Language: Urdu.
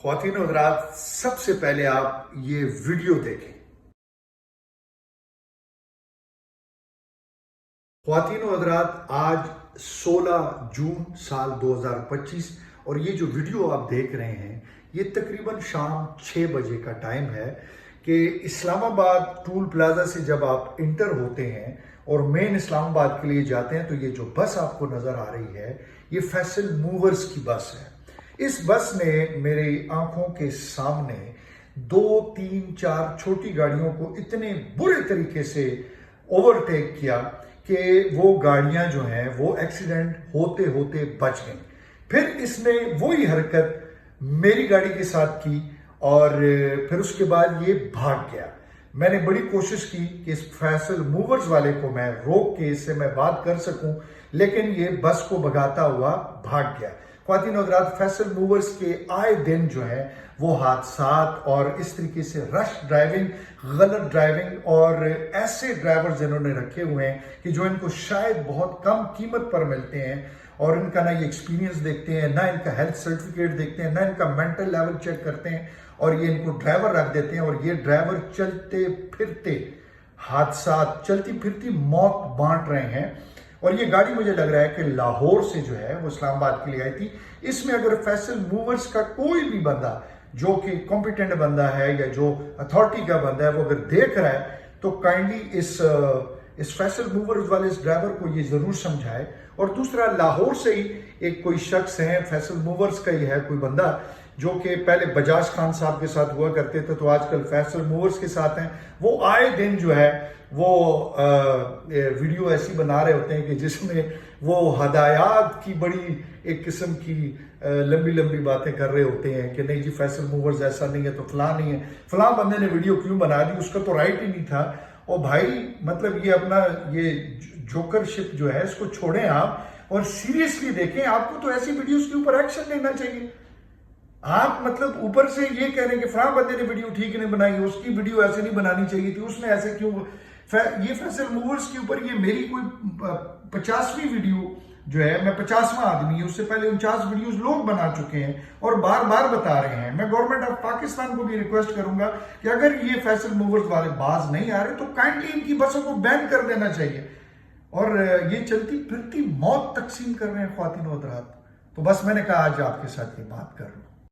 خواتین و حضرات، سب سے پہلے آپ یہ ویڈیو دیکھیں۔ خواتین و حضرات، آج 16 جون سال 2025 اور یہ جو ویڈیو آپ دیکھ رہے ہیں یہ تقریباً شام 6 بجے کا ٹائم ہے کہ اسلام آباد ٹول پلازا سے جب آپ انٹر ہوتے ہیں اور مین اسلام آباد کے لیے جاتے ہیں تو یہ جو بس آپ کو نظر آ رہی ہے یہ فیصل موورز کی بس ہے۔ اس بس نے میری آنکھوں کے سامنے 2، 3، 4 چھوٹی گاڑیوں کو اتنے برے طریقے سے اوورٹیک کیا کہ وہ گاڑیاں جو ہیں وہ ایکسیڈنٹ ہوتے ہوتے بچ گئیں۔ پھر اس نے وہی حرکت میری گاڑی کے ساتھ کی اور پھر اس کے بعد یہ بھاگ گیا۔ میں نے بڑی کوشش کی کہ اس فیصل موورز والے کو میں روک کے اس سے میں بات کر سکوں، لیکن یہ بس کو بھگاتا ہوا بھاگ گیا۔ خواتین و حضرات، فیصل موورز کے آئے دن جو ہے وہ حادثات اور اس طریقے سے رش ڈرائیونگ، غلط ڈرائیونگ اور ایسے ڈرائیورز انہوں نے رکھے ہوئے ہیں کہ جو ان کو شاید بہت کم قیمت پر ملتے ہیں اور ان کا نہ یہ ایکسپیرینس دیکھتے ہیں، نہ ان کا ہیلتھ سرٹیفکیٹ دیکھتے ہیں، نہ ان کا مینٹل لیول چیک کرتے ہیں، اور یہ ان کو ڈرائیور رکھ دیتے ہیں اور یہ ڈرائیور چلتے پھرتے حادثات، چلتی پھرتی موت بانٹ رہے ہیں۔ اور یہ گاڑی مجھے لگ رہا ہے کہ لاہور سے جو ہے وہ اسلام آباد کے لیے آئی تھی۔ اس میں اگر فیصل موورز کا کوئی بھی بندہ جو کہ کمپیٹنٹ بندہ ہے یا جو اتھارٹی کا بندہ ہے وہ اگر دیکھ رہا ہے تو کائنڈلی اس فیصل موورز والے اس ڈرائیور کو یہ ضرور سمجھائے۔ اور دوسرا، لاہور سے ہی ایک کوئی شخص ہے، فیصل موورز کا ہی ہے کوئی بندہ جو کہ پہلے بجاج خان صاحب کے ساتھ ہوا کرتے تھے تو آج کل فیصل موورز کے ساتھ ہیں۔ وہ آئے دن جو ہے وہ ویڈیو ایسی بنا رہے ہوتے ہیں کہ جس میں وہ ہدایات کی بڑی ایک قسم کی لمبی لمبی باتیں کر رہے ہوتے ہیں کہ نہیں جی فیصل موورز ایسا نہیں ہے تو فلاں نہیں ہے، فلاں بندے نے ویڈیو کیوں بنا دی، اس کا تو رائٹ ہی نہیں تھا۔ اور بھائی مطلب یہ اپنا یہ جوکر شپ جو ہے اس کو چھوڑیں آپ اور سیریسلی دیکھیں۔ آپ کو تو ایسی ویڈیوز کے اوپر ایکشن لینا چاہیے۔ آپ مطلب اوپر سے یہ کہہ رہے ہیں کہ فلاں بندے نے ویڈیو ٹھیک نہیں بنائی، اس کی ویڈیو ایسے نہیں بنانی چاہیے تھی، اس نے ایسے کیوں۔ یہ فیصل موورز کے اوپر یہ میری کوئی 50ویں ویڈیو جو ہے، میں 50واں آدمی ہوں، اس سے پہلے 49 ویڈیوز لوگ بنا چکے ہیں اور بار بار بتا رہے ہیں۔ میں گورنمنٹ آف پاکستان کو بھی ریکویسٹ کروں گا کہ اگر یہ فیصل موورز والے باز نہیں آ رہے تو کائنڈلی ان کی بسوں کو بین کر دینا چاہیے۔ اور یہ چلتی پھرتی موت تقسیم کر رہے ہیں خواتین و حضرات۔ تو بس میں نے کہا آج آپ کے ساتھ یہ بات کر لوں۔